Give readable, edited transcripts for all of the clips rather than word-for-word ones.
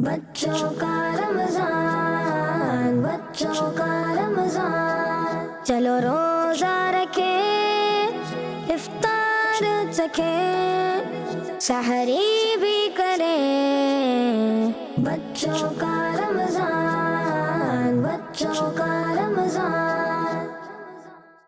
بچوں کا رمضان، بچوں کا رمضان، چلو روزہ رکھیں، افطار چکھیں، سحری بھی کریں۔ بچوں کا رمضان، بچوں کا رمضان۔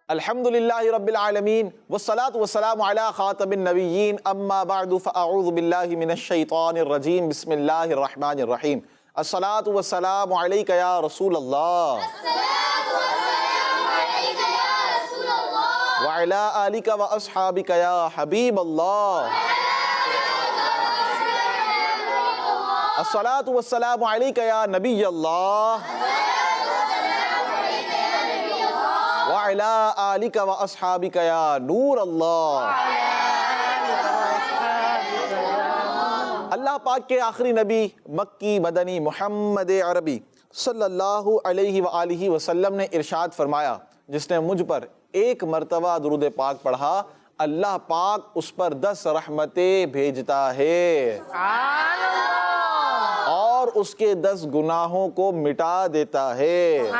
الحمدللہ رب العالمین والصلاة والسلام علی خاتم النبیین اما بعد فاعوذ باللہ من الشیطان الرجیم بسم اللہ الرحمن الرحیم الصلاة والسلام علیکہ یا رسول اللہ وعلی آلکہ واصحابکہ یا حبیب اللہ الصلاة والسلام علیکہ یا نبی اللہ وعلی آلکہ واصحابکہ یا نور اللہ۔ اللہ پاک کے آخری نبی مکی مدنی محمد عربی صلی اللہ علیہ وآلہ وسلم نے ارشاد فرمایا، جس نے مجھ پر ایک مرتبہ درود پاک پڑھا اللہ پاک اس پر 10 رحمتیں بھیجتا ہے اور اس کے 10 گناہوں کو مٹا دیتا ہے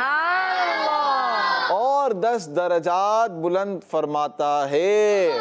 اور 10 درجات بلند فرماتا ہے۔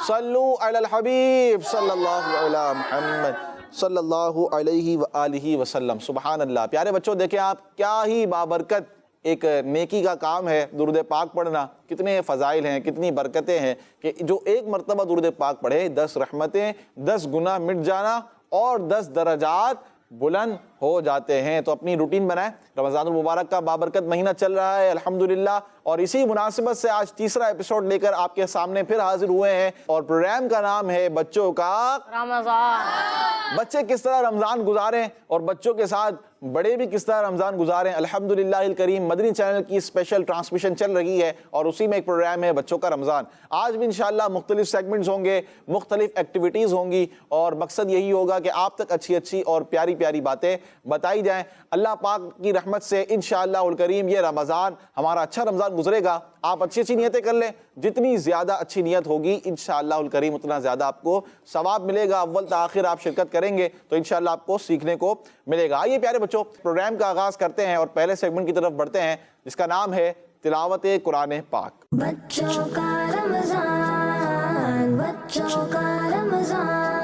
صلو علی الحبیب صلی اللہ علیہ محمد صلی اللہ علیہ وآلہ وسلم۔ سبحان اللہ۔ پیارے بچوں دیکھیں آپ، کیا ہی بابرکت ایک نیکی کا کام ہے درود پاک پڑھنا۔ کتنے فضائل ہیں، کتنی برکتیں ہیں کہ جو ایک مرتبہ درود پاک پڑھے 10 رحمتیں، 10 گناہ مٹ جانا اور 10 درجات بلند ہو جاتے ہیں۔ تو اپنی روٹین بنائیں۔ رمضان المبارک کا بابرکت مہینہ چل رہا ہے الحمدللہ، اور اسی مناسبت سے آج تیسرا ایپیسوڈ لے کر آپ کے سامنے پھر حاضر ہوئے ہیں، اور پروگرام کا نام ہے بچوں کا رمضان۔ بچے کس طرح رمضان گزاریں اور بچوں کے ساتھ بڑے بھی کس طرح رمضان گزاریں۔ الحمدللہ الکریم مدنی چینل کی اسپیشل ٹرانسمیشن چل رہی ہے اور اسی میں ایک پروگرام ہے بچوں کا رمضان۔ آج بھی انشاءاللہ مختلف سیگمنٹس ہوں گے، مختلف ایکٹیویٹیز ہوں گی، اور مقصد یہی ہوگا کہ آپ تک اچھی اچھی اور پیاری پیاری باتیں بتائی جائیں۔ اللہ پاک کی رحمت سے انشاءاللہ الکریم یہ رمضان ہمارا اچھا رمضان گزرے گا۔ آپ اچھی اچھی نیتیں کر لیں، جتنی زیادہ اچھی نیت ہوگی انشاءاللہ الکریم اتنا زیادہ آپ کو ثواب ملے گا۔ اول تا آخر آپ شرکت کریں گے تو انشاءاللہ آپ کو سیکھنے کو ملے گا۔ آئیے پیارے بچوں پروگرام کا آغاز کرتے ہیں اور پہلے سیگمنٹ کی طرف بڑھتے ہیں جس کا نام ہے تلاوت قرآن پاک۔ بچوں کا رمضان، بچوں کا رمضان۔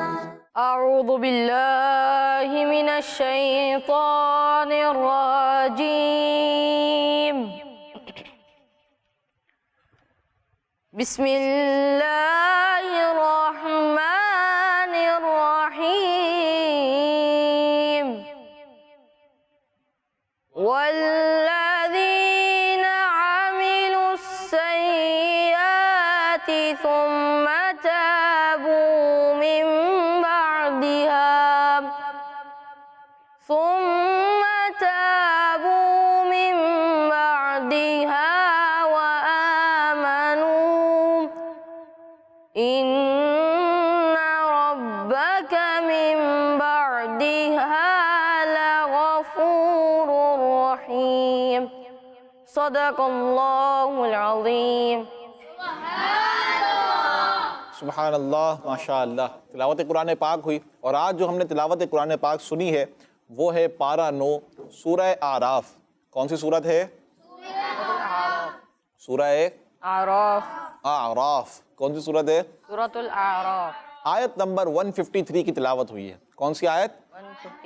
اعوذ باللہ من الشیطان الرجیم، بسم اللہ الرحمن الرحیم، والذین عملوا السیئات ثم تابوا من بعدها وآمنوا إن ربك من بعدها لغفور رحيم۔ صدق اللہ العظیم۔ سبحان اللہ، ماشاءاللہ۔ تلاوت قرآن پاک ہوئی، اور آج جو ہم نے تلاوت قرآن پاک سنی ہے وہ ہے پارہ 9 سورہ اعراف۔ کون سی سورت ہے؟ سورہ اعراف۔ کون سی سورت ہے؟ سورۃ الاعراف۔ آیت نمبر 153 کی تلاوت ہوئی ہے۔ کون سی آیت؟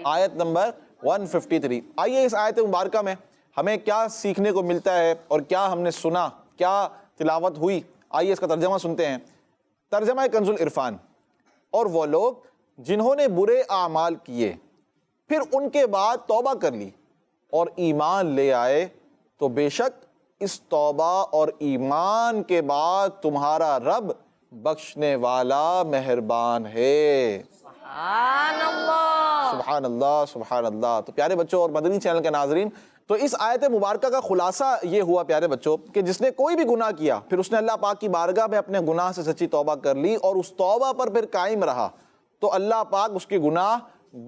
آیت نمبر 153۔ آئیے اس آیت مبارکہ میں ہمیں کیا سیکھنے کو ملتا ہے اور کیا ہم نے سنا، کیا تلاوت ہوئی۔ آئیے اس کا ترجمہ سنتے ہیں۔ ترجمہ کنز العرفان۔ اور وہ لوگ جنہوں نے برے اعمال کیے پھر ان کے بعد توبہ کر لی اور ایمان لے آئے تو بے شک اس توبہ اور ایمان کے بعد تمہارا رب بخشنے والا مہربان ہے۔ سبحان اللہ، سبحان اللہ، سبحان اللہ۔ تو پیارے بچوں اور مدنی چینل کے ناظرین، تو اس آیت مبارکہ کا خلاصہ یہ ہوا پیارے بچوں کہ جس نے کوئی بھی گناہ کیا پھر اس نے اللہ پاک کی بارگاہ میں اپنے گناہ سے سچی توبہ کر لی اور اس توبہ پر پھر قائم رہا تو اللہ پاک اس کے گناہ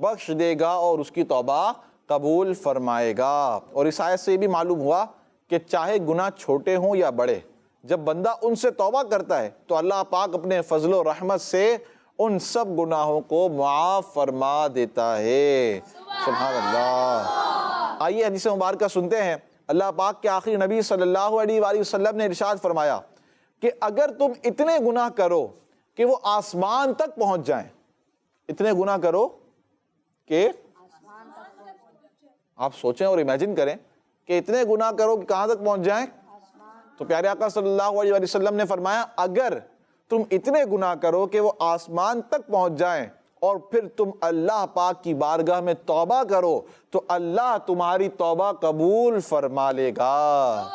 بخش دے گا اور اس کی توبہ قبول فرمائے گا۔ اور اس آیت سے یہ بھی معلوم ہوا کہ چاہے گناہ چھوٹے ہوں یا بڑے، جب بندہ ان سے توبہ کرتا ہے تو اللہ پاک اپنے فضل و رحمت سے ان سب گناہوں کو معاف فرما دیتا ہے۔ سبحان اللہ۔ آئیے حدیث مبارکہ سنتے ہیں۔ اللہ پاک کے آخری نبی صلی اللہ علیہ وآلہ وسلم نے ارشاد فرمایا کہ اگر تم اتنے گناہ کرو کہ وہ آسمان تک پہنچ جائیں، اتنے گناہ کرو کہ آپ سوچیں اور امیجن کریں کہ اتنے گناہ کرو کہ کہاں تک پہنچ جائیں، تو پیارے آقا صلی اللہ علیہ وسلم نے فرمایا اگر تم اتنے گناہ کرو کہ وہ آسمان تک پہنچ جائیں اور پھر تم اللہ پاک کی بارگاہ میں توبہ کرو تو اللہ تمہاری توبہ قبول فرما لے گا۔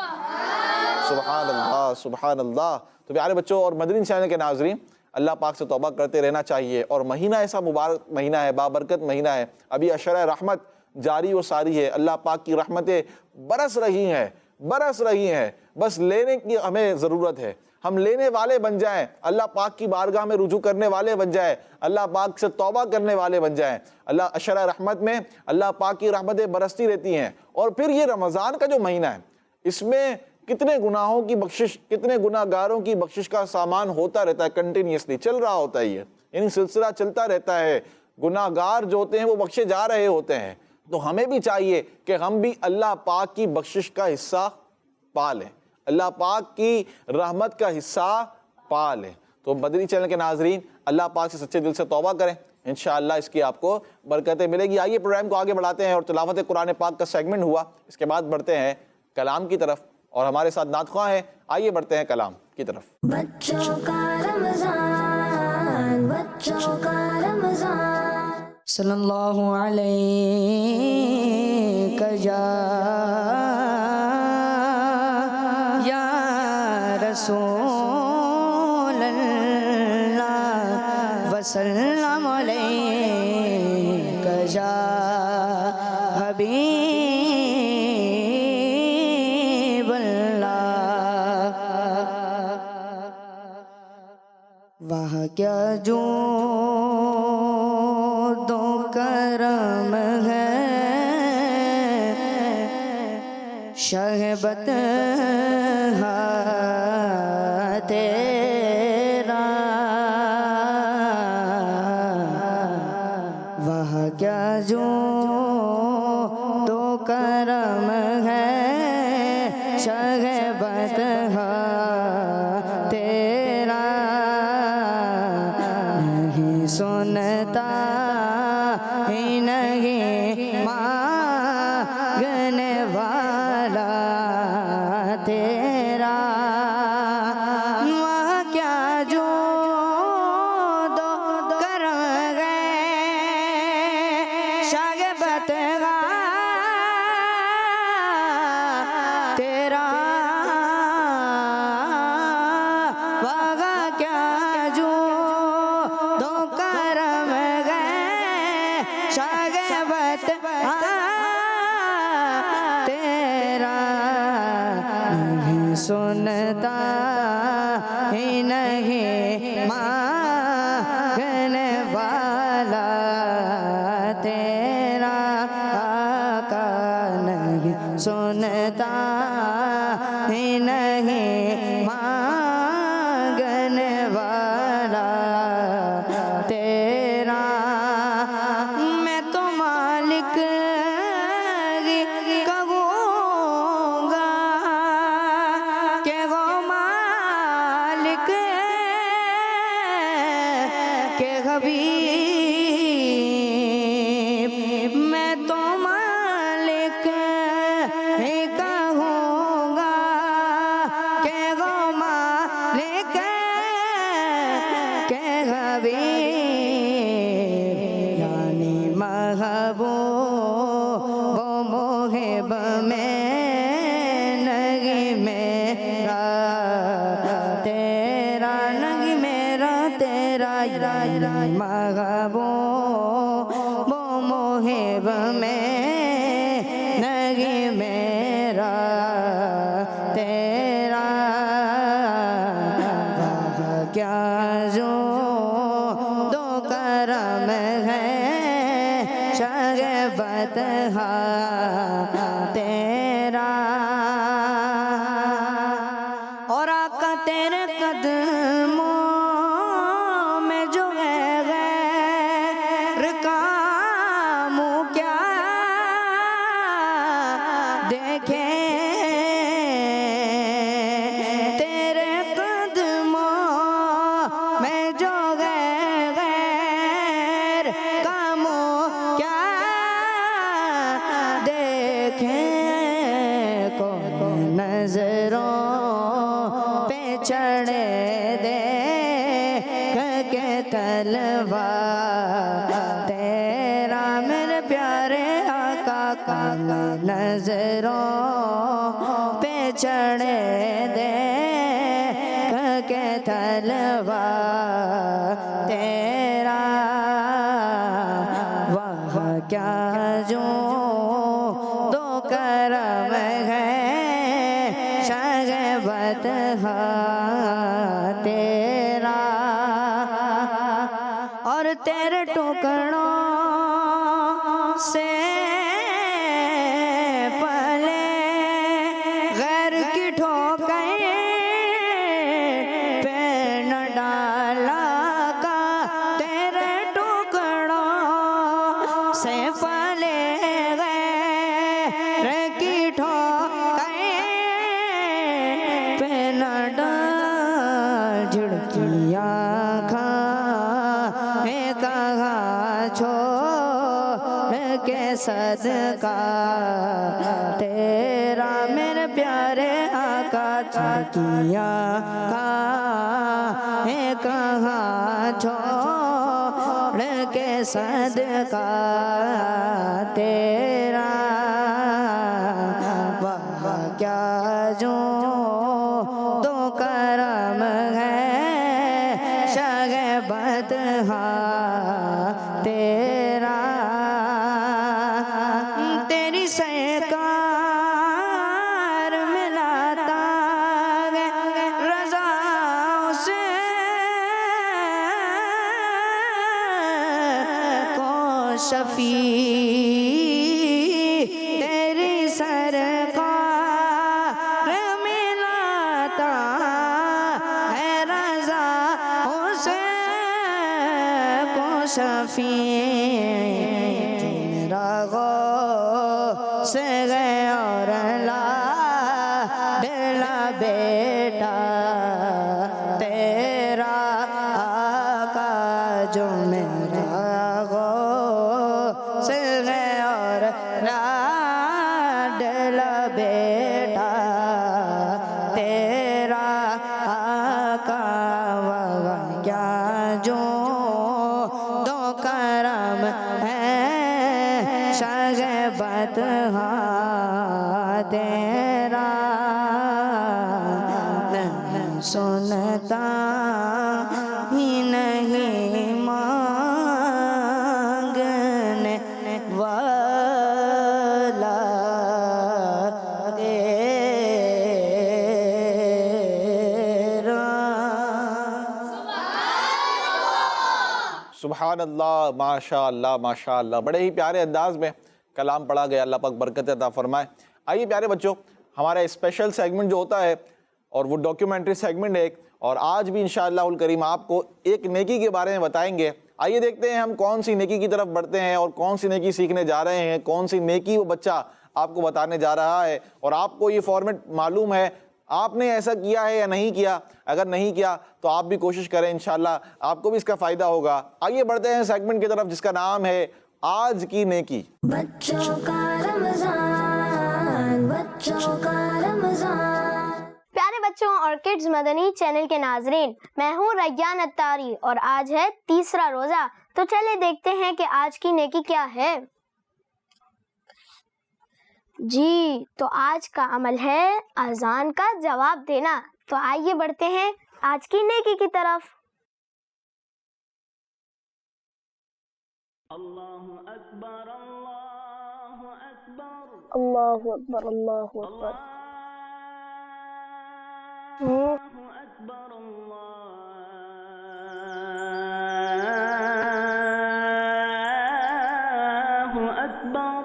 سبحان اللہ، سبحان اللہ۔ تو پیارے بچوں اور مدنی چینل کے ناظرین، اللہ پاک سے توبہ کرتے رہنا چاہیے، اور مہینہ ایسا مبارک مہینہ ہے، بابرکت مہینہ ہے، ابھی اشرۂ رحمت جاری و ساری ہے، اللہ پاک کی رحمتیں برس رہی ہیں، بس لینے کی ہمیں ضرورت ہے، ہم لینے والے بن جائیں، اللہ پاک کی بارگاہ میں رجوع کرنے والے بن جائیں، اللہ پاک سے توبہ کرنے والے بن جائیں۔ اللہ اشرۂ رحمت میں اللہ پاک کی رحمتیں برستی رہتی ہیں، اور پھر یہ رمضان کا جو مہینہ ہے اس میں کتنے گناہوں کی بخشش، کتنے گناہ گاروں کی بخشش کا سامان ہوتا رہتا ہے، کنٹینیوسلی چل رہا ہوتا ہے، یعنی سلسلہ چلتا رہتا ہے، گناہ گار جو ہوتے ہیں وہ بخشے جا رہے ہوتے ہیں۔ تو ہمیں بھی چاہیے کہ ہم بھی اللہ پاک کی بخشش کا حصہ پا لیں، اللہ پاک کی رحمت کا حصہ پا لیں۔ تو مدنی چینل کے ناظرین، اللہ پاک سے سچے دل سے توبہ کریں، انشاءاللہ اس کی آپ کو برکتیں ملے گی۔ آئیے پروگرام کو آگے بڑھاتے ہیں، اور تلاوت قرآن پاک کا سیگمنٹ ہوا، اس کے بعد بڑھتے ہیں کلام کی طرف، اور ہمارے ساتھ نعت خواں ہیں۔ آئیے بڑھتے ہیں کلام کی طرف۔ بچوں کا رمضان، بچوں کا رمضان، صلی اللہ علیہ یا رسول اللہ، وسلم علیہ یا حبیب اللہ۔ واہ کیا جو کرم ہے شہبت تیرا، وہ کیا جو تو کرم ہے شہبت تیرا، نہیں سنتا ہی نہیں مانگنے والا تیرا، وہ کیا جو دو کرم گئے شاگبت تیرا، وہ کیا جو دو کرم گئے شاگبت تیرا، نہیں سنتا ہی نہیں مانگنے والا تیرا، آقا نہیں سنتا ہی نہیں مانگنے والا تیرا، میں تو مالک کہوں گا کہ وہ مالک کے حبیب، میں تو مالک ہی کہوں گا کہ وہ مالک کے حبیب، یعنی محبوب و محب میں نہیں میرا تیرا، نہیں میرا تیرا، محبوب و محب میں نہیں میرا تیرا، کیا جو دو کرم ہے شہبت تیرا، اور آقا تیرے قدموں میں جو ہے پیارے آقا کا نظروں پہ چڑھے دیکھ کے طلبا تیرا وہاں کیا جو دو کرم ہے شاہ بطحہ تیرا اور تیرے ٹکڑوں سے پلے غیر کی ٹھوکر پہ نہ ڈالا کا تیرے ٹکڑوں سے پلے غیر کی ٹھوکر پہ نہ ڈال جھڑکیاں کھا کہاں چھوڑ کے صدقہ تیرا میرے پیارے آقا چھڑکیاں کہاں چھوڑ کے صدقہ تیرا وہاں کیا جو دو کرم ہے شاہ بطحہ تیرا تیری سرکار ملاتا رضا سے کو شفیع تیری سرکار ملاتا ہے رضا سے کو شفیع میرا غوث گئے اور لا دلا بیٹا تیرا آقا جو میرا غوث گئے اور لا دلا بیٹا تیرا آقا وہاں کیا جو دو کرم ہے شاہ بطحہ تیرا سنتا ہی نہیں مانگنے والا تیرا سبحان اللہ، ماشاء اللہ ماشاء اللہ، بڑے ہی پیارے انداز میں کلام پڑھا گیا، اللہ پاک برکت عطا فرمائے۔ آئیے پیارے بچوں، ہمارا اسپیشل سیگمنٹ جو ہوتا ہے اور وہ ڈاکیومنٹری سیگمنٹ ہے ایک، اور آج بھی انشاءاللہ الکریم آپ کو ایک نیکی کے بارے میں بتائیں گے۔ آئیے دیکھتے ہیں ہم کون سی نیکی کی طرف بڑھتے ہیں اور کون سی نیکی سیکھنے جا رہے ہیں، کون سی نیکی وہ بچہ آپ کو بتانے جا رہا ہے، اور آپ کو یہ فارمیٹ معلوم ہے آپ نے ایسا کیا ہے یا نہیں کیا۔ اگر نہیں کیا تو آپ بھی کوشش کریں، انشاءاللہ آپ کو بھی اس کا فائدہ ہوگا۔ آئیے بڑھتے ہیں سیگمنٹ کی طرف جس کا نام ہے آج کی نیکی۔ بچوں کا رمضان، بچوں کا رمضان۔ پیارے بچوں اور کڈز مدنی چینل کے ناظرین، میں ہوں ریان اتاری اور آج ہے تیسرا روزہ، تو چلے دیکھتے ہیں کہ آج کی نیکی کیا ہے۔ جی تو آج کا عمل ہے اذان کا جواب دینا، تو آئیے بڑھتے ہیں آج کی نیکی کی طرف۔ اللہ اکبر اللہ اکبر اللہ اکبر اللہ اکبر اللہ اکبر اللہ اکبر۔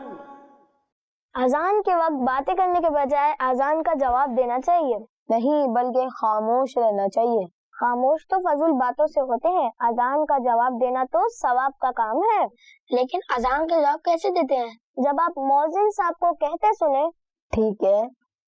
اذان کے وقت باتیں کرنے کے بجائے اذان کا جواب دینا چاہیے، نہیں بلکہ خاموش رہنا چاہیے۔ خاموش تو فضول باتوں سے ہوتے ہیں، اذان کا جواب دینا تو ثواب کا کام ہے۔ لیکن اذان کا جواب کیسے دیتے ہیں؟ جب آپ مؤذن صاحب کو کہتے سنیں ٹھیک ہے،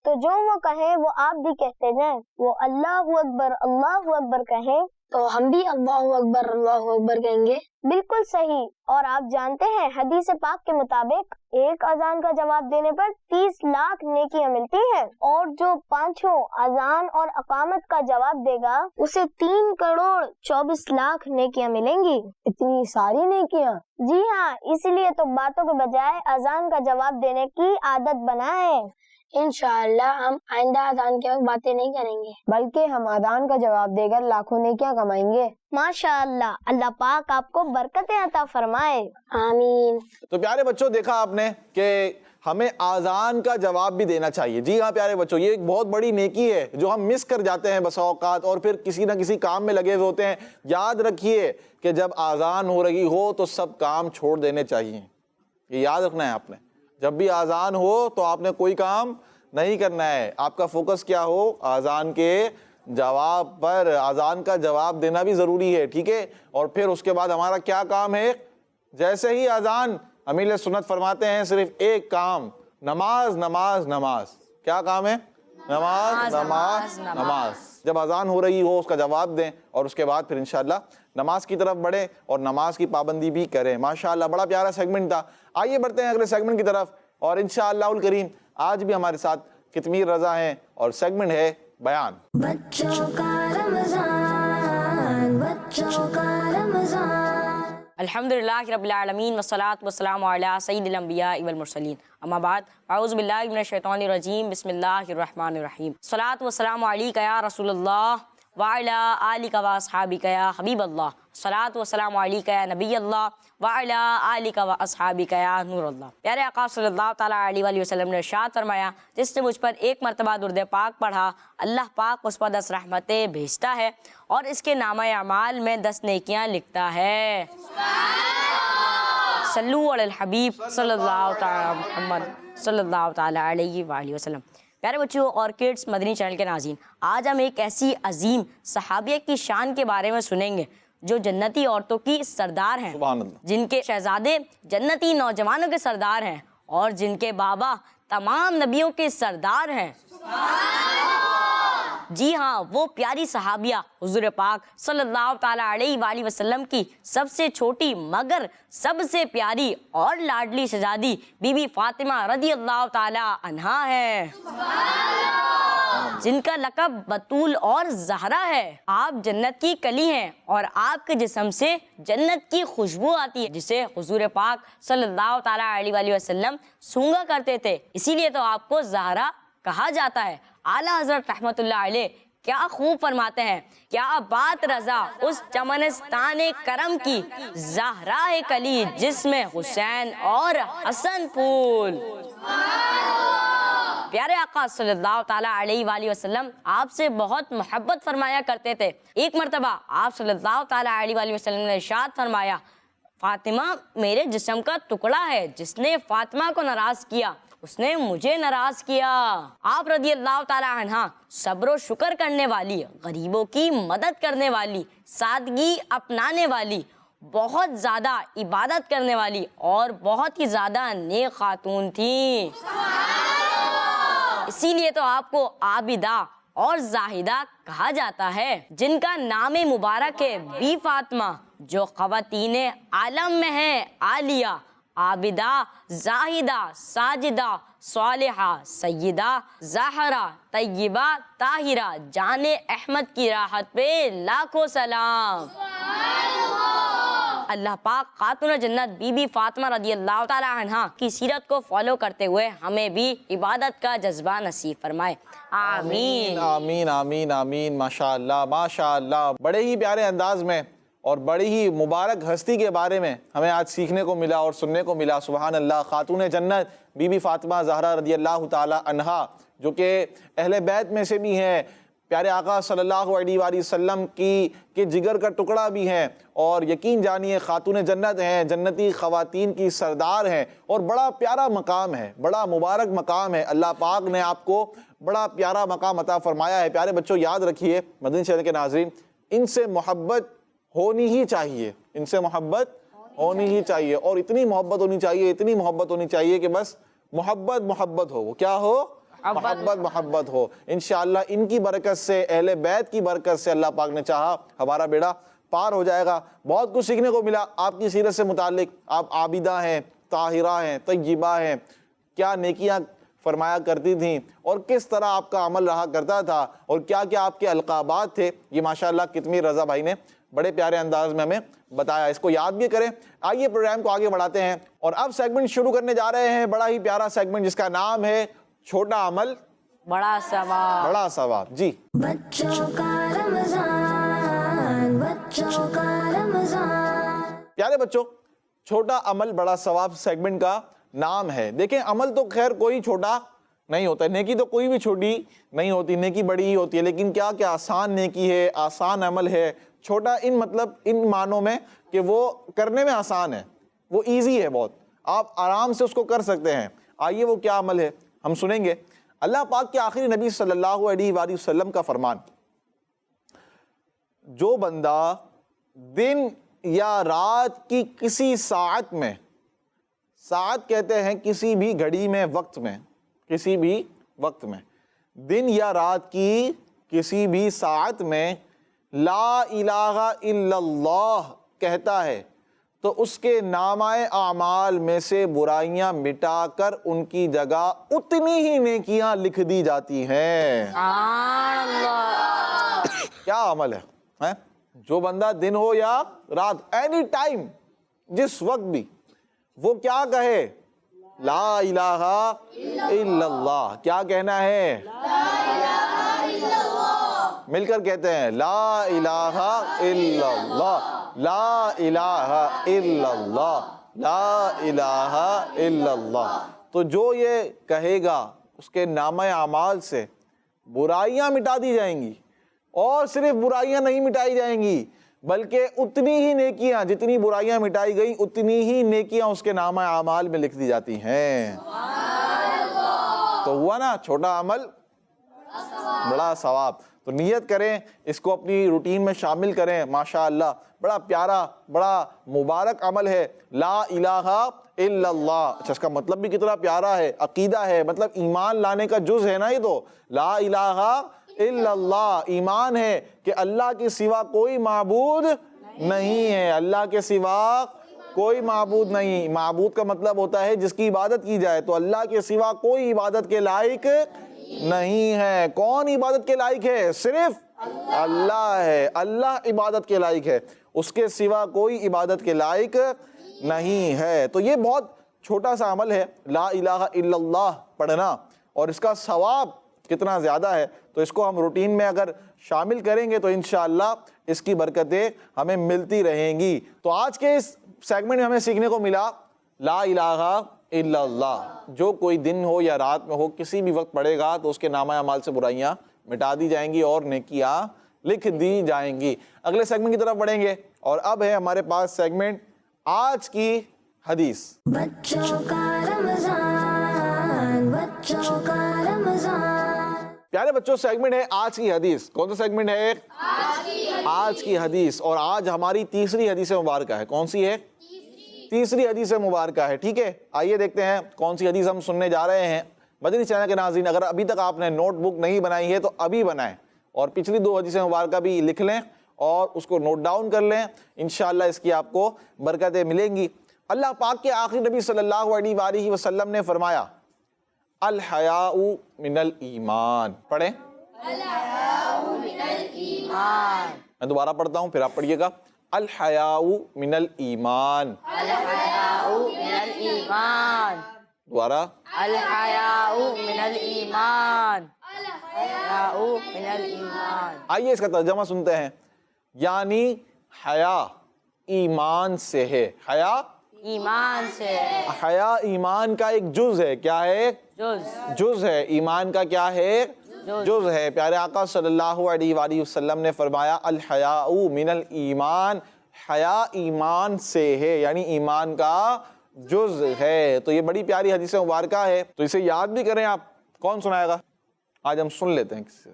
تو جو وہ کہیں وہ آپ بھی کہتے جائیں۔ وہ اللہ اکبر کہیں تو ہم بھی اللہ اکبر کہیں گے؟ بالکل صحیح. اور آپ جانتے ہیں حدیث پاک کے مطابق ایک اذان کا جواب دینے پر 30 لاکھ نیکیاں ملتی ہیں، اور جو 5 اذان اور اقامت کا جواب دے گا اسے 3 کروڑ 24 لاکھ نیکیاں ملیں گی. اتنی ساری نیکیاں؟ جی ہاں، اس لیے تو باتوں کے بجائے اذان کا جواب دینے کی عادت بنائیں. انشاءاللہ ہم آئندہ اذان کے وقت باتیں نہیں کریں گے، بلکہ ہم اذان کا جواب دے کر لاکھوں نیکیاں کمائیں گے. ماشاءاللہ، اللہ پاک آپ کو برکتیں عطا فرمائے. آمین. تو پیارے بچوں، دیکھا آپ نے کہ ہمیں آذان کا جواب بھی دینا چاہیے. جی ہاں پیارے بچوں، یہ ایک بہت بڑی نیکی ہے جو ہم مس کر جاتے ہیں بسا اوقات، اور پھر کسی نہ کسی کام میں لگے ہوئے ہوتے ہیں. یاد رکھیے کہ جب آذان ہو رہی ہو تو سب کام چھوڑ دینے چاہیے. یہ یاد رکھنا ہے آپ نے. جب بھی آذان ہو تو آپ نے کوئی کام نہیں کرنا ہے. آپ کا فوکس کیا ہو؟ آذان کے جواب پر. آذان کا جواب دینا بھی ضروری ہے، ٹھیک ہے. اور پھر اس کے بعد ہمارا کیا کام ہے؟ جیسے ہی آذان، امیر سنت فرماتے ہیں صرف ایک کام، نماز نماز نماز. کیا کام ہے؟ نماز نماز نماز. جب اذان ہو رہی ہو اس کا جواب دیں، اور اس کے بعد پھر انشاءاللہ نماز کی طرف بڑھیں اور نماز کی پابندی بھی کریں. ماشاءاللہ بڑا پیارا سیگمنٹ تھا. آئیے بڑھتے ہیں اگلے سیگمنٹ کی طرف، اور انشاءاللہ الکریم آج بھی ہمارے ساتھ کتمیر رضا ہیں، اور سیگمنٹ ہے بیان. بچوں کا رمضان، بچوں کا رمضان. الحمدللہ رب العالمین والصلاة والسلام علی سید الانبیاء والمرسلین. اما بعد، اعوذ باللہ من الشیطان الرجیم، بسم اللہ الرحمن الرحیم. الصلاة والسلام علیک یا رسول اللہ وعلی آلک و اصحابک یا حبیب اللہ. الصلاة والسلام علیک یا نبی اللہ وعلی آلک و اصحابک یا نور اللہ. پیارے آقا صلی اللہ تعالیٰ علیہ وآلہ وسلم نے ارشاد فرمایا، جس نے مجھ پر ایک مرتبہ درود پاک پڑھا، اللہ پاک اس پر 10 رحمتیں بھیجتا ہے اور اس کے نامہ اعمال میں 10 نیکیاں لکھتا ہے. صلو علی الحبیب صلی اللہ تعالیٰ محمد صلی اللہ تعالیٰ علیہ وآلہ وسلم. پیارے بچوں اور کڈس مدنی چینل کے ناظرین، آج ہم ایک ایسی عظیم صحابیہ کی شان کے بارے میں سنیں گے جو جنتی عورتوں کی سردار ہیں، سبحان اللہ. جن کے شہزادے جنتی نوجوانوں کے سردار ہیں، اور جن کے بابا تمام نبیوں کے سردار ہیں. جی ہاں، وہ پیاری صحابیہ حضور پاک صلی اللہ تعالیٰ علیہ وآلہ وسلم کی سب سے چھوٹی مگر سب سے پیاری اور لاڈلی شہزادی بی بی فاطمہ رضی اللہ تعالیٰ عنہا ہے، جن کا لقب بطول اور زہرا ہے. آپ جنت کی کلی ہیں اور آپ کے جسم سے جنت کی خوشبو آتی ہے، جسے حضور پاک صلی اللہ تعالیٰ علیہ وآلہ وسلم سونگا کرتے تھے، اسی لیے تو آپ کو زہرا کہا جاتا ہے. اعلیٰ حضرت رحمت اللہ علیہ کیا خوب فرماتے ہیں، کیا بات رضا اس چمنستان کرم کی، زہرا کلی جس میں حسین اور حسن پھول. پیارے آقا صلی اللہ تعالیٰ علیہ وآلہ وسلم آپ سے بہت محبت فرمایا کرتے تھے. ایک مرتبہ آپ صلی اللہ تعالیٰ علیہ وآلہ وسلم نے ارشاد فرمایا، فاطمہ میرے جسم کا ٹکڑا ہے، جس نے فاطمہ کو ناراض کیا اس نے مجھے ناراض کیا. آپ رضی اللہ تعالیٰ عنہ صبر و شکر کرنے والی، غریبوں کی مدد کرنے والی، سادگی اپنانے والی، بہت زیادہ عبادت کرنے والی اور بہت ہی زیادہ نیک خاتون تھیں. اسی لیے تو آپ کو عابدہ اور زاہدہ کہا جاتا ہے، جن کا نام مبارک ہے بی فاطمہ، جو خواتین عالم میں ہیں عالیہ، عابدہ، زاہدہ، ساجدہ، صالحہ، سیدہ، زہرا، طیبہ، طاہرہ، جان احمد کی راحت پہ لاکھوں سلام. اللہ پاک خاتون جنت بی بی فاطمہ رضی اللہ تعالی عنہا کی سیرت کو فالو کرتے ہوئے ہمیں بھی عبادت کا جذبہ نصیب فرمائے. آمین آمین آمین آمین. ماشاءاللہ ماشاءاللہ، بڑے ہی پیارے انداز میں اور بڑی ہی مبارک ہستی کے بارے میں ہمیں آج سیکھنے کو ملا اور سننے کو ملا. سبحان اللہ. خاتون جنت بی بی فاطمہ زہرا رضی اللہ تعالی عنہا، جو کہ اہل بیت میں سے بھی ہیں، پیارے آقا صلی اللہ علیہ وآلہ وسلم کی جگر کا ٹکڑا بھی ہیں، اور یقین جانیے خاتون جنت ہیں، جنتی خواتین کی سردار ہیں، اور بڑا پیارا مقام ہے، بڑا مبارک مقام ہے. اللہ پاک نے آپ کو بڑا پیارا مقام عطا فرمایا ہے. پیارے بچوں یاد رکھیے مدنی چینل کے ناظرین، ان سے محبت ہونی ہی چاہیے، ان سے محبت ہونی ہی چاہیے، اور اتنی محبت ہونی چاہیے، اتنی محبت ہونی چاہیے کہ بس محبت محبت ہو. وہ کیا ہو؟ محبت ہو. انشاءاللہ ان کی برکت سے, اہل بیت کی برکت سے اللہ پاک نے چاہا ہمارا بیڑا پار ہو جائے گا. بہت کچھ سیکھنے کو ملا آپ کی سیرت سے متعلق. آپ عابدہ ہیں, طاہرہ ہیں, طیبہ ہیں, کیا نیکیاں فرمایا کرتی تھیں اور کس طرح آپ کا عمل رہا کرتا تھا اور کیا کیا آپ کے القابات تھے. یہ ماشاءاللہ کتمیر رضا بھائی نے بڑے پیارے انداز میں ہمیں بتایا, اس کو یاد بھی کریں. آئیے پروگرام کو آگے بڑھاتے ہیں اور اب سیگمنٹ شروع کرنے جا رہے ہیں, بڑا ہی پیارا سیگمنٹ جس کا نام ہے چھوٹا عمل بڑا ثواب. بڑا ثواب. جی بچوں کا رمضان, بچوں کا رمضان. پیارے بچوں, چھوٹا عمل بڑا ثواب سیگمنٹ کا نام ہے. دیکھیں عمل تو خیر کوئی چھوٹا نہیں ہوتا ہے, نیکی تو کوئی بھی چھوٹی نہیں ہوتی, نیکی بڑی ہی ہوتی ہے. لیکن کیا کیا آسان نیکی ہے, آسان عمل ہے. چھوٹا ان مطلب ان معنوں میں کہ وہ کرنے میں آسان ہے, وہ ایزی ہے بہت, آپ آرام سے اس کو کر سکتے ہیں. آئیے وہ کیا عمل ہے ہم سنیں گے. اللہ پاک کے آخری نبی صلی اللہ علیہ وآلہ وسلم کا فرمان, جو بندہ دن یا رات کی کسی ساعت میں, ساعت کہتے ہیں کسی بھی گھڑی میں, وقت میں, کسی بھی وقت میں, دن یا رات کی کسی بھی ساعت میں لا الہ الا اللہ کہتا ہے تو اس کے نامہ اعمال میں سے برائیاں مٹا کر ان کی جگہ اتنی ہی نیکیاں لکھ دی جاتی ہیں. سبحان اللہ. کیا عمل ہے جو بندہ دن ہو یا رات, اینی ٹائم, جس وقت بھی, وہ کیا کہے لا الہ الا اللہ. کیا کہنا ہے؟ مل کر کہتے ہیں لا الہ الا اللہ, لا الہ الا اللہ, لا الہ الا اللہ. تو جو یہ کہے گا اس کے نامہ اعمال سے برائیاں مٹا دی جائیں گی, اور صرف برائیاں نہیں مٹائی جائیں گی بلکہ اتنی ہی نیکیاں, جتنی برائیاں مٹائی گئیں اتنی ہی نیکیاں اس کے نامہ اعمال میں لکھ دی جاتی ہیں. تو ہوا نا چھوٹا عمل بڑا ثواب. تو نیت کریں, اس کو اپنی روٹین میں شامل کریں. ماشاءاللہ بڑا پیارا, بڑا مبارک عمل ہے لا الہ الا اللہ. اچھا اس کا مطلب بھی کتنا پیارا ہے, عقیدہ ہے, مطلب ایمان لانے کا جز ہے نا یہ تو. لا الہ الا اللہ ایمان ہے کہ اللہ کے سوا کوئی معبود نہیں ہے, اللہ کے سوا کوئی معبود نہیں. معبود کا مطلب ہوتا ہے جس کی عبادت کی جائے, تو اللہ کے سوا کوئی عبادت کے لائق نہیں ہے. کون عبادت کے لائق ہے؟ صرف اللہ ہے. اللہ عبادت کے لائق ہے, اس کے سوا کوئی عبادت کے لائق نہیں ہے. تو یہ بہت چھوٹا سا عمل ہے لا الہ الا اللہ پڑھنا, اور اس کا ثواب کتنا زیادہ ہے. تو اس کو ہم روٹین میں اگر شامل کریں گے تو انشاءاللہ اس کی برکتیں ہمیں ملتی رہیں گی. تو آج کے اس سیگمنٹ میں ہمیں سیکھنے کو ملا لا الہ الا اللہ, جو کوئی دن ہو یا رات میں ہو کسی بھی وقت پڑھے گا تو اس کے نامہ اعمال سے برائیاں مٹا دی جائیں گی اور نیکیاں لکھ دی جائیں گی. اگلے سیگمنٹ کی طرف بڑھیں گے, اور اب ہے ہمارے پاس سیگمنٹ آج کی حدیث. بچوں کا رمضان, بچوں کا رمضان. پیارے بچوں سیگمنٹ ہے آج کی حدیث. کون سا سیگمنٹ ہے؟ آج کی حدیث. اور آج ہماری تیسری حدیث مبارکہ ہے. کون سی ہے؟ تیسری حدیث مبارکہ ہے. ٹھیک ہے, آئیے دیکھتے ہیں کون سی حدیث ہم سننے جا رہے ہیں. مدنی چینل کے ناظرین, اگر ابھی تک آپ نے نوٹ بک نہیں بنائی ہے تو ابھی بنائیں, اور پچھلی 2 حدیث مبارکہ بھی لکھ لیں اور اس کو نوٹ ڈاؤن کر لیں. انشاءاللہ اس کی آپ کو برکتیں ملیں گی. اللہ پاک کے آخری نبی صلی اللہ علیہ وآلہ وسلم نے فرمایا الحیاء من الایمان. پڑھیں, میں دوبارہ پڑھتا ہوں پھر آپ پڑھیے گا. الحیاء من الایمان. دوبارہ الحیاء من الایمان. الحیاء من الایمان. آئیے اس کا ترجمہ سنتے ہیں. یعنی حیا ایمان سے ہے. حیا ایمان سے. حیا ایمان کا ایک جز ہے. کیا ہے؟ جز ہے. ایمان کا کیا ہے؟ جز ہے. پیارے آقا صلی اللہ علیہ وآلہ وسلم نے فرمایا الحیاء من الایمان, حیا ایمان سے ہے, یعنی ایمان کا جز ہے. تو یہ بڑی پیاری حدیث مبارکہ ہے, تو اسے یاد بھی کریں آپ. کون سنائے گا؟ آج ہم سن لیتے ہیں کسی سے.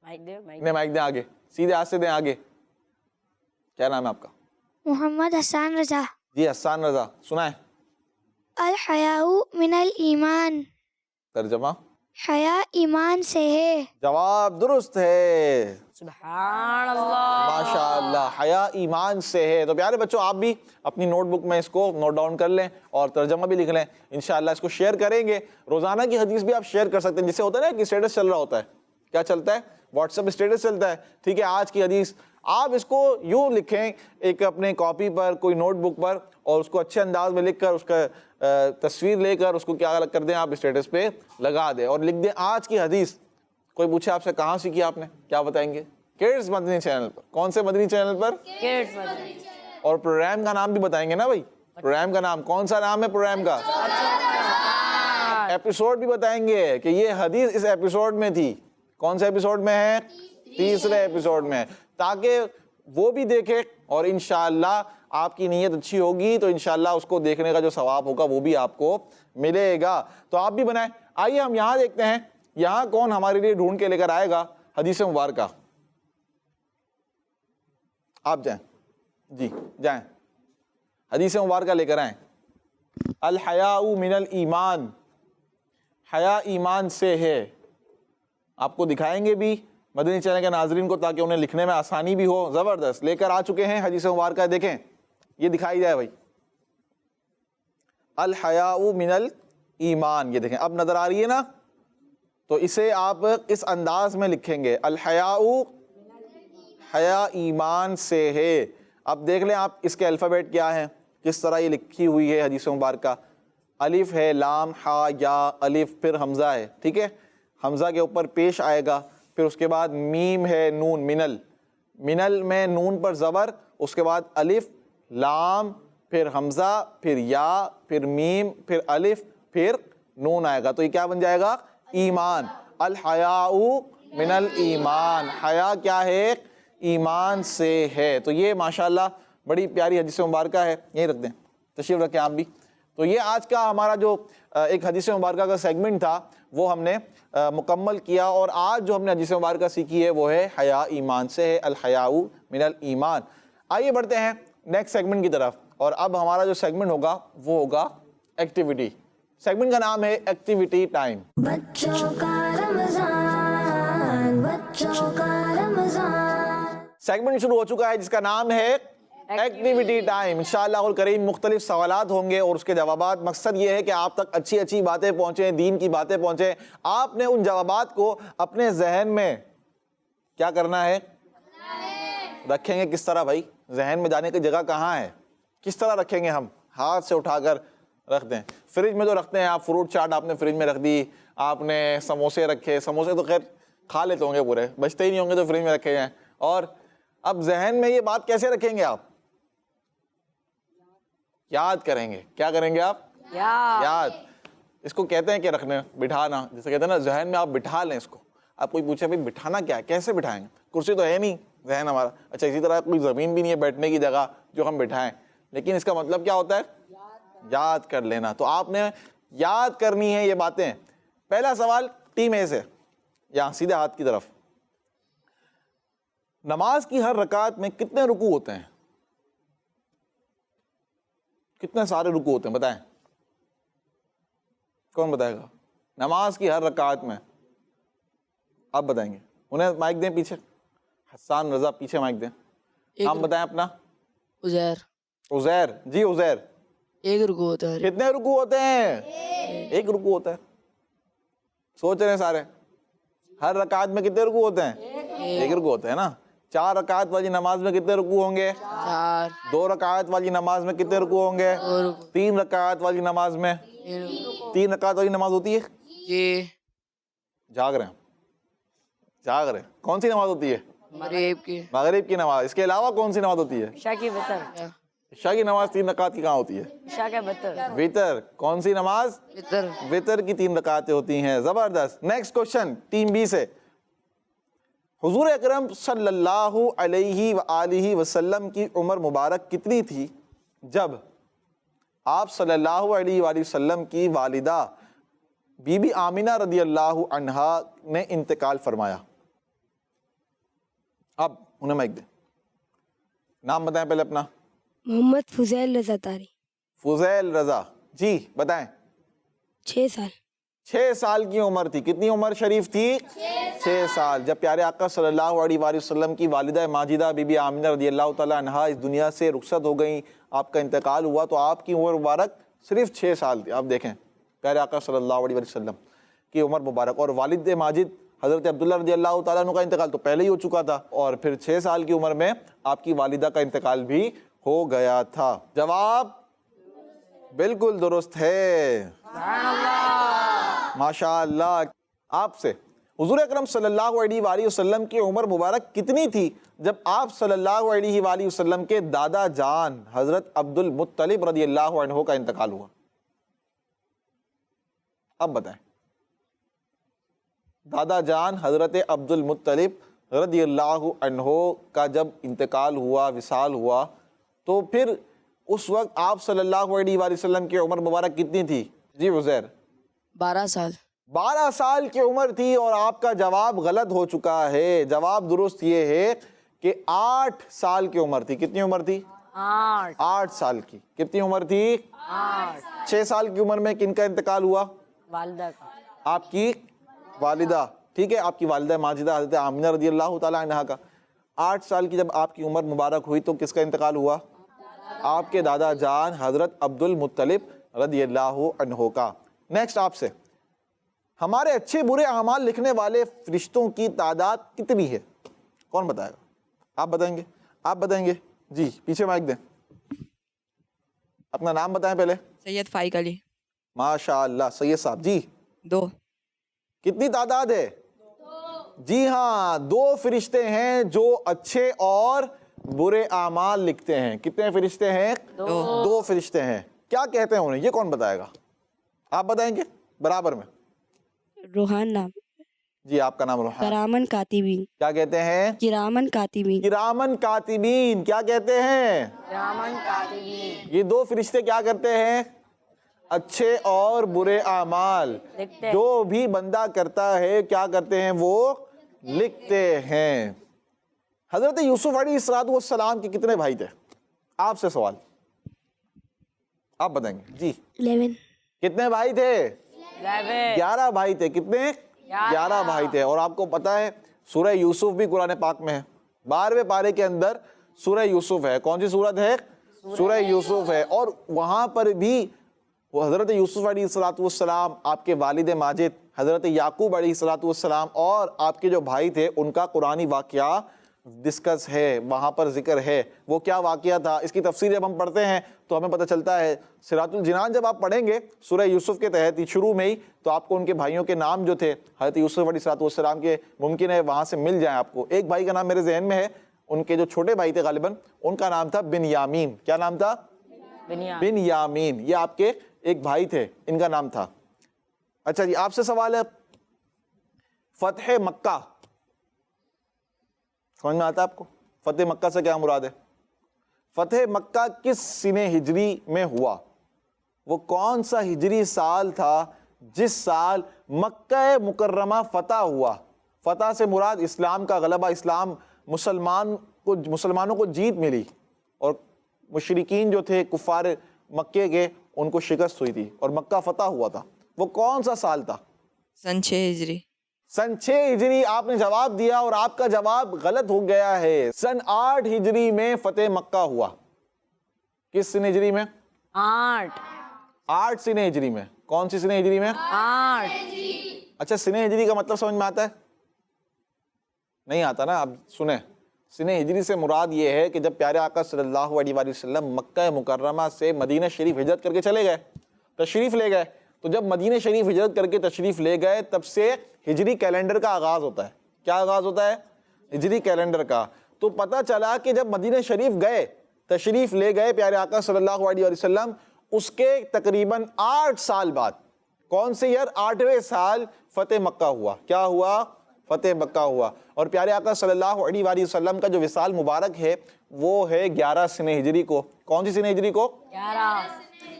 مائک دیں آگے, سیدھے ہاتھ سے دیں آگے. کیا نام ہے آپ کا؟ محمد حسان رضا. جی حسان رضا, سنائیں. الحیاء من الایمان، ترجمہ حیا ایمان سے ہے۔ جواب درست ہے، سبحان اللہ، ماشاء اللہ، حیا ایمان سے ہے۔ تو پیارے بچوں آپ بھی اپنی نوٹ بک میں اس کو نوٹ ڈاؤن کر لیں اور ترجمہ بھی لکھ لیں، انشاءاللہ اس کو شیئر کریں گے۔ روزانہ کی حدیث بھی آپ شیئر کر سکتے ہیں، جس سے ہوتا ہے نا کہ اسٹیٹس چل رہا ہوتا ہے، کیا چلتا ہے، واٹس ایپ اسٹیٹس چلتا ہے، ٹھیک ہے، آج کی حدیث آپ اس کو یوں لکھیں ایک اپنے کاپی پر، کوئی نوٹ بک پر، اور اس کو اچھے انداز میں لکھ کر اس کا تصویر لے کر اس کو کیا کر دیں آپ اسٹیٹس پہ لگا دیں اور لکھ دیں آج کی حدیث۔ کوئی پوچھے آپ سے کہاں سیکھی آپ نے، کیا بتائیں گے؟ کڈز مدنی چینل پر۔ کون سے مدنی چینل پر؟ کڈز مدنی۔ اور پروگرام کا نام بھی بتائیں گے نا بھائی، پروگرام کا نام کون سا نام ہے پروگرام کا؟ ایپیسوڈ بھی بتائیں گے کہ یہ حدیث اس ایپیسوڈ میں تھی، کون سے ایپیسوڈ میں ہے؟ تیسرے ایپیسوڈ میں، تاکہ وہ بھی دیکھے اور انشاءاللہ آپ کی نیت اچھی ہوگی تو انشاءاللہ اس کو دیکھنے کا جو ثواب ہوگا وہ بھی آپ کو ملے گا۔ تو آپ بھی بنائیں۔ آئیے ہم یہاں دیکھتے ہیں یہاں کون ہمارے لیے ڈھونڈ کے لے کر آئے گا حدیث مبارکہ۔ آپ جائیں، جی جائیں، حدیث مبارکہ لے کر آئیں۔ الحیاء من الایمان، حیا ایمان سے ہے۔ آپ کو دکھائیں گے بھی مدنی چینل کے ناظرین کو تاکہ انہیں لکھنے میں آسانی بھی ہو۔ زبردست، لے کر آ چکے ہیں حدیث مبارکہ، دیکھیں یہ دکھائی جائے بھائی، الحیاء من الایمان، یہ دیکھیں اب نظر آ رہی ہے نا، تو اسے آپ اس انداز میں لکھیں گے، الحیاء، حیا ایمان سے ہے۔ اب دیکھ لیں آپ اس کے الفابیٹ کیا ہیں، کس طرح یہ لکھی ہوئی ہے حدیث مبارکہ۔ الف ہے، لام، ہا، یا، الف، پھر حمزہ ہے، ٹھیک ہے، حمزہ کے اوپر پیش آئے گا، پھر اس کے بعد میم ہے، نون، منل، منل میں نون پر زبر، اس کے بعد الف، لام، پھر حمزہ، پھر یا، پھر میم، پھر الف، پھر نون آئے گا، تو یہ کیا بن جائے گا؟ ایمان۔ الحیاء من الایمان، حیا کیا ہے؟ ایمان سے ہے۔ تو یہ ماشاءاللہ بڑی پیاری حدیث مبارکہ ہے، یہیں رکھ دیں، تشریف رکھیں آپ بھی۔ تو یہ آج کا ہمارا جو ایک حدیث مبارکہ کا سیگمنٹ تھا وہ ہم نے مکمل کیا، اور آج جو ہم نے حدیث مبارکہ سیکھی ہے وہ ہے حیا ایمان سے ہے، الحیاء من الایمان۔ آئیے بڑھتے ہیں نیکسٹ سیگمنٹ کی طرف، اور اب ہمارا جو سیگمنٹ ہوگا وہ ہوگا ایکٹیویٹی۔ سیگمنٹ کا نام ہے ایکٹیویٹی ٹائم۔ بچوں کا رمضان، بچوں کا رمضان۔ سیگمنٹ شروع ہو چکا ہے جس کا نام ہے ایکٹیویٹی ٹائم۔ انشاءاللہ الکریم مختلف سوالات ہوں گے اور اس کے جوابات، مقصد یہ ہے کہ آپ تک اچھی اچھی باتیں پہنچیں، دین کی باتیں پہنچیں۔ آپ نے ان جوابات کو اپنے ذہن میں کیا کرنا ہے؟ رکھیں گے کس طرح بھائی؟ ذہن میں جانے کی جگہ کہاں ہے؟ کس طرح رکھیں گے ہم؟ ہاتھ سے اٹھا کر رکھ دیں۔ فریج میں تو رکھتے ہیں آپ، فروٹ چاٹ آپ نے فریج میں رکھ دی، آپ نے سموسے رکھے، سموسے تو خیر کھا لیتے ہوں گے پورے، بچتے ہی نہیں ہوں گے تو فریج میں رکھے جائیں۔ اور اب ذہن میں یہ بات کیسے رکھیں گے آپ؟ یاد کریں گے۔ کیا کریں گے آپ؟ یاد۔ اس کو کہتے ہیں کہ رکھنے، بٹھانا، جیسے کہتے ہیں نا ذہن میں آپ بٹھا لیں اس کو۔ آپ کوئی پوچھے بھائی بٹھانا کیا ہے، کیسے بٹھائیں گے؟ کرسی تو ہے نہیں ذہن ہمارا، اچھا اسی طرح کوئی زمین بھی نہیں ہے بیٹھنے کی جگہ جو ہم بٹھائیں، لیکن اس کا مطلب کیا ہوتا ہے؟ یاد کر لینا۔ تو آپ نے یاد کرنی ہے یہ باتیں۔ پہلا سوال ٹیم اے سے، یہاں سیدھے ہاتھ کی طرف۔ نماز کی ہر رکعت میں کتنے رکوع ہوتے ہیں؟ کتنے سارے رکوع ہوتے ہیں بتائیں، کون بتائے گا؟ نماز کی ہر رکعت میں آپ بتائیں گے، انہیں مائک دیں پیچھے، حسان رضا پیچھے مائک دیں، نام بتائیں اپنا۔ عزیر، جی عزیر، ایک رکوع ہوتا ہے۔ کتنے رکوع ہوتے ہیں؟ ایک رکوع ہوتا ہے۔ سوچ رہے ہیں سارے، ہر رکعت میں کتنے رکوع ہوتے ہیں؟ ایک رکوع ہوتا ہے نا۔ 4 رکعت والی نماز میں کتنے رکوع ہوں گے؟ 4۔ 2 رکعت والی نماز میں کتنے رکوع ہوں گے؟ 3 رکعت والی نماز میں 3 رکعت والی نماز ہوتی ہے؟ جی۔ جاگ رہے ہیں، جاگ رہے ہیں۔ کون سی نماز ہوتی ہے؟ مغرب کی نماز۔ اس کے علاوہ کون سی نماز ہوتی ہے؟ عشاء کی وتر، عشاء کی نماز 3 رکعت کی کہاں ہوتی ہے؟ عشاء کے وتر، وتر۔ کون سی نماز؟ وتر کی 3 رکعتیں ہوتی ہیں۔ زبردست۔ نیکسٹ کوشچن ٹیم بی سے۔ حضور اکرم صلی اللہ علیہ وآلہ وسلم کی عمر مبارک کتنی تھی جب آپ صلی اللہ علیہ وآلہ وسلم کی والدہ بی بی آمنہ رضی اللہ عنہا نے انتقال فرمایا؟ اب انہیں مائک دیں، نام بتائیں پہلے اپنا۔ محمد فضیل رضا تاری۔ فضیل رضا، جی بتائیں. 6 سال. 6 سال کی عمر تھی. کتنی عمر شریف تھی؟ 6 سال. جب پیارے آقا صلی اللہ علیہ وآلہ وسلم کی والدہ ماجدہ بی بی آمنہ رضی اللہ تعالیٰ عنہا اس دنیا سے رخصت ہو گئیں, آپ کا انتقال ہوا, تو آپ کی عمر مبارک صرف 6 سال تھی. آپ دیکھیں پیارے آقا صلی اللہ علیہ وسلم کی عمر مبارک, اور والد ماجد حضرت عبداللہ رضی اللہ تعالیٰ عنہ کا انتقال تو پہلے ہی ہو چکا تھا, اور پھر 6 سال کی عمر میں آپ کی والدہ کا انتقال بھی ہو گیا تھا. جواب بالکل درست ہے. ماشاء اللہ. آپ سے حضور اکرم صلی اللہ علیہ وآلہ وسلم کی عمر مبارک کتنی تھی جب آپ صلی اللہ علیہ وآلہ وسلم کے دادا جان حضرت عبد المطلب رضی اللہ عنہ کا انتقال ہوا؟ اب بتائیں. دادا جان حضرت عبد المطلب رضی اللہ عنہ کا جب انتقال ہوا, وصال ہوا, تو پھر اس وقت آپ صلی اللہ علیہ وآلہ وسلم کی عمر مبارک کتنی تھی؟ جی عزیر. 12 سال. 12 سال کی عمر تھی, اور آپ کا جواب غلط ہو چکا ہے. جواب درست یہ ہے کہ 8 سال کی عمر تھی. کتنی عمر تھی؟ 8 سال کی. کتنی عمر تھی؟ 6 سال کی عمر میں کن کا انتقال ہوا؟ والدہ کا. آپ کی والدہ, ٹھیک ہے, آپ کی والدہ ماجدہ حضرت آمنہ رضی اللہ تعالیٰ عنہا کا. 8 سال کی جب آپ کی عمر مبارک ہوئی تو کس کا انتقال ہوا؟ آپ کے دادا جان حضرت عبد المطلب رضی اللہ عنہ کا. نیکسٹ آپ سے, ہمارے اچھے برے اعمال لکھنے والے فرشتوں کی تعداد کتنی ہے؟ کون بتائے گا؟ آپ بتائیں گے؟ آپ بتائیں گے؟ جی پیچھے مائک دیں. اپنا نام بتائیں پہلے. سید فائق علی. ماشاء اللہ. سید صاحب جی 2. کتنی تعداد ہے؟ جی ہاں, 2 فرشتے ہیں جو اچھے اور برے اعمال لکھتے ہیں. کتنے فرشتے ہیں؟ 2 فرشتے ہیں. کیا کہتے ہیں انہیں؟ یہ کون بتائے گا؟ آپ بتائیں گے برابر میں. روحان نام. جی آپ کا نام روحان. کرامن کاتبین. کیا کہتے ہیں؟ کرامن کاتبین. کرامن کاتبین. کیا کہتے ہیں؟ کرامن کاتبین. یہ 2 فرشتے کیا کرتے ہیں؟ اچھے اور برے اعمال جو بھی بندہ کرتا ہے کیا کرتے ہیں؟ وہ لکھتے ہیں. حضرت یوسف علیہ السلام کے کتنے بھائی تھے؟ آپ سے سوال, آپ بتائیں گے. جی 11. کتنے بھائی تھے؟ 11 بھائی تھے. کتنے؟ 11 بھائی تھے. اور آپ کو پتا ہے سورہ یوسف بھی قرآن پاک میں ہے. 12ویں پارے کے اندر سورہ یوسف ہے. کون سی سورت ہے؟ سورہ یوسف ہے. اور وہاں پر بھی وہ حضرت یوسف علیہ السلام, آپ کے والد ماجد حضرت یعقوب علیہ السلام اور آپ کے جو بھائی تھے ان کا قرآنی واقعہ ڈسکس ہے, وہاں پر ذکر ہے. وہ کیا واقعہ تھا اس کی تفسیر جب ہم پڑھتے ہیں تو ہمیں پتہ چلتا ہے. صراط الجنان جب آپ پڑھیں گے سورہ یوسف کے تحت شروع میں ہی, تو آپ کو ان کے بھائیوں کے نام جو تھے حضرت یوسف علیہ السلام کے ممکن ہے وہاں سے مل جائیں آپ کو. ایک بھائی کا نام میرے ذہن میں ہے, ان کے جو چھوٹے بھائی تھے غالباً ان کا نام تھا بنیامین. کیا نام تھا؟ بنیامین. یہ آپ کے ایک بھائی تھے, ان کا نام تھا. اچھا جی آپ سے سوال ہے, فتح مکہ سمجھ میں آتا ہے آپ کو؟ فتح مکہ سے کیا مراد ہے؟ فتح مکہ کس سنہ ہجری میں ہوا؟ وہ کون سا ہجری سال تھا جس سال مکہ مکرمہ فتح ہوا؟ فتح سے مراد اسلام کا غلبہ, اسلام مسلمانوں کو جیت ملی, اور مشرکین جو تھے کفار مکے کے ان کو شکست ہوئی تھی اور مکہ فتح ہوا تھا. وہ کون سا سال تھا؟ سن 6 ہجری. سن 6 ہجری. آپ نے جواب دیا اور آپ کا جواب غلط ہو گیا ہے. سن 8 ہجری میں فتح مکہ ہوا. کس سنہ ہجری میں؟ 8 سنہ ہجری میں. کون سی سنہ ہجری میں؟ 8. اچھا سنہ ہجری کا مطلب سمجھ میں آتا ہے؟ نہیں آتا نا. اب سنیں, سنہ ہجری سے مراد یہ ہے کہ جب پیارے آقا صلی اللہ علیہ وآلہ وسلم مکہ مکرمہ سے مدینہ شریف ہجرت کر کے چلے گئے, تشریف لے گئے, تو جب مدینہ شریف ہجرت کر کے تشریف لے گئے تب سے ہجری کیلنڈر کا آغاز ہوتا ہے. کیا آغاز ہوتا ہے؟ ہجری کیلنڈر کا. تو پتہ چلا کہ جب مدینہ شریف گئے, تشریف لے گئے پیارے آقا صلی اللہ علیہ وسلم, اس کے تقریباً 8 سال بعد, کون سے ایئر؟ 8ویں سال فتح مکہ ہوا. کیا ہوا؟ فتح مکہ ہوا. اور پیارے آقا صلی اللہ علیہ وآلہ وسلم کا جو وصال مبارک ہے وہ ہے 11 سنہ ہجری کو. کون سی سنہ ہجری کو؟ 11.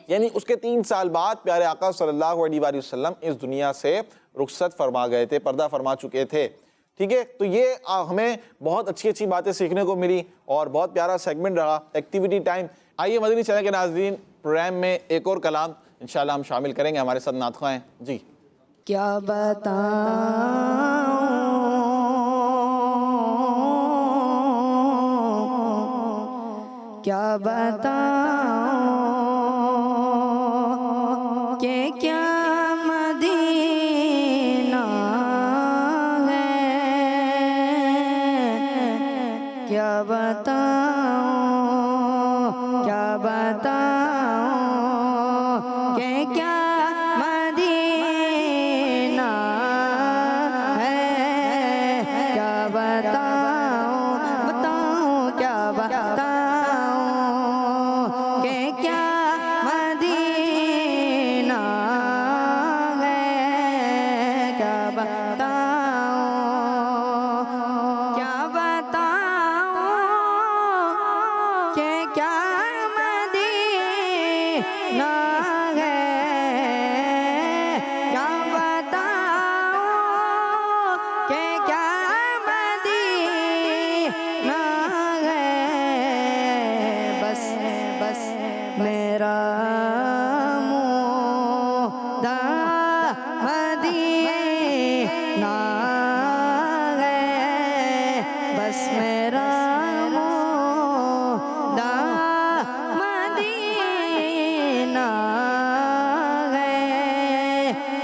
یعنی اس کے 3 سال بعد پیارے آقا صلی اللہ علیہ وآلہ وسلم اس دنیا سے رخصت فرما گئے تھے, پردہ فرما چکے تھے. ٹھیک ہے, تو یہ ہمیں بہت اچھی اچھی باتیں سیکھنے کو ملی اور بہت پیارا سیگمنٹ رہا ایکٹیویٹی ٹائم. آئیے مدنی چینل کے ناظرین, پروگرام میں ایک اور کلام انشاءاللہ ہم شامل کریں گے. ہمارے ساتھ نعت خواں ہیں جی. کیا بتاؤں کیا بتاؤں کہ کیا مدینہ ہے کیا بتاؤں کیا بتاؤں کہ کیا مدینہ ہے کیا بتاؤں بتاؤں کیا بتاؤں کہ کیا مدینہ ہے کیا بتاؤں کیا بتاؤں کہ کیا مدینہ ہے کیا بتاؤں کہ کیا مدینہ ہے بس بس میرا مودہ مدینہ ہے بس میرا مودہ مدینہ ہے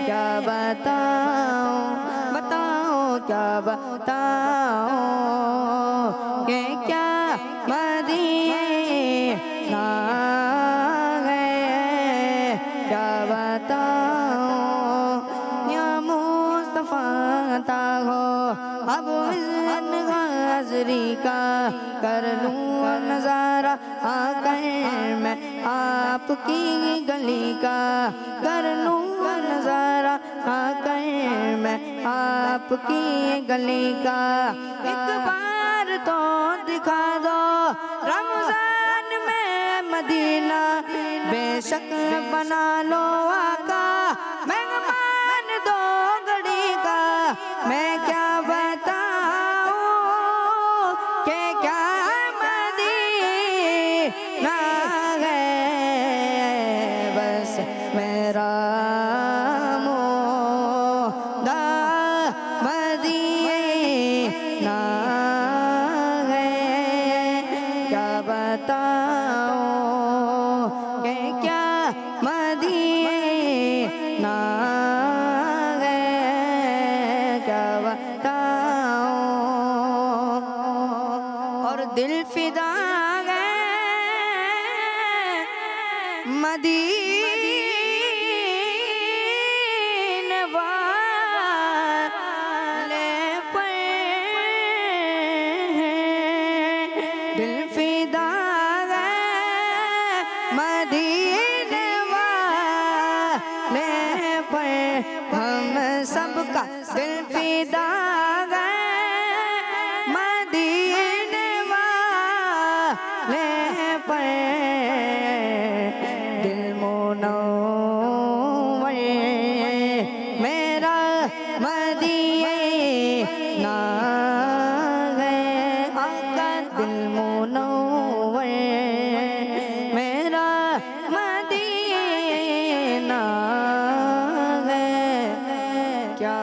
کیا بتاؤں بتاؤں کیا بتاؤں کہ کیا مدینہ ہے کیا بتاؤں یا مصطفیٰ تا ہو اب عزت حاضری کا کر لوں نظارہ آ کر میں آپ کی گلی کا کر لوں نظارہ آ کر میں آپ کی گلی کا ایک بار تو دکھا دو رمضان میں مدینہ بے شک بنا لو آقا مہمان دو گھڑی کا میں کیا بتاؤں کہ کیا مدینہ ہے بس میرا مودہ مدینہ ہے کیا بتاؤں کہ کیا مدینہ ہے کیا بتاؤں اور دل فدا ہے مدینے والے پر دل فدا ہے مدینے والے پر ہم سب کا دل فدا ہے مدینے والے پر دل منور میرا مدینہ ہے آقا دل منور میرا مدینہ ہے کیا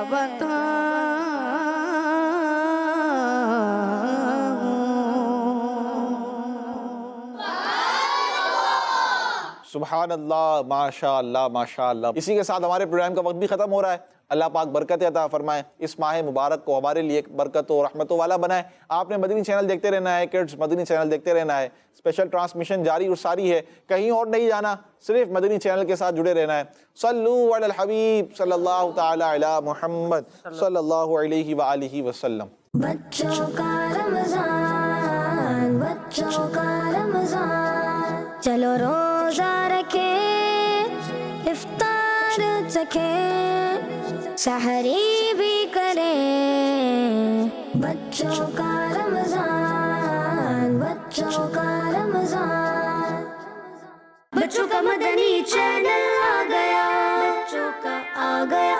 سبحان اللہ ماشاء اللہ ماشاء اللہ. اسی کے ساتھ ہمارے پروگرام کا وقت بھی ختم ہو رہا ہے. اللہ پاک برکت عطا فرمائے, اس ماہ مبارک کو ہمارے لیے ایک برکت و رحمتوں والا بنائے. آپ نے مدنی چینل دیکھتے رہنا ہے, کڈز مدنی چینل دیکھتے رہنا ہے. اسپیشل ٹرانسمیشن جاری اور ساری ہے, کہیں اور نہیں جانا, صرف مدنی چینل کے ساتھ جڑے رہنا ہے. صلو علی الحبیب صلی اللہ تعالی علی محمد صلی اللہ علیہ وآلہ وسلم. بچوں کا رمضان بچوں کا رمضان چلو روزہ رکھیں افطار چکھیں سحری بھی کریں بچوں کا رمضان بچوں کا رمضان بچوں کا مدنی چینل آ گیا بچوں کا آ گیا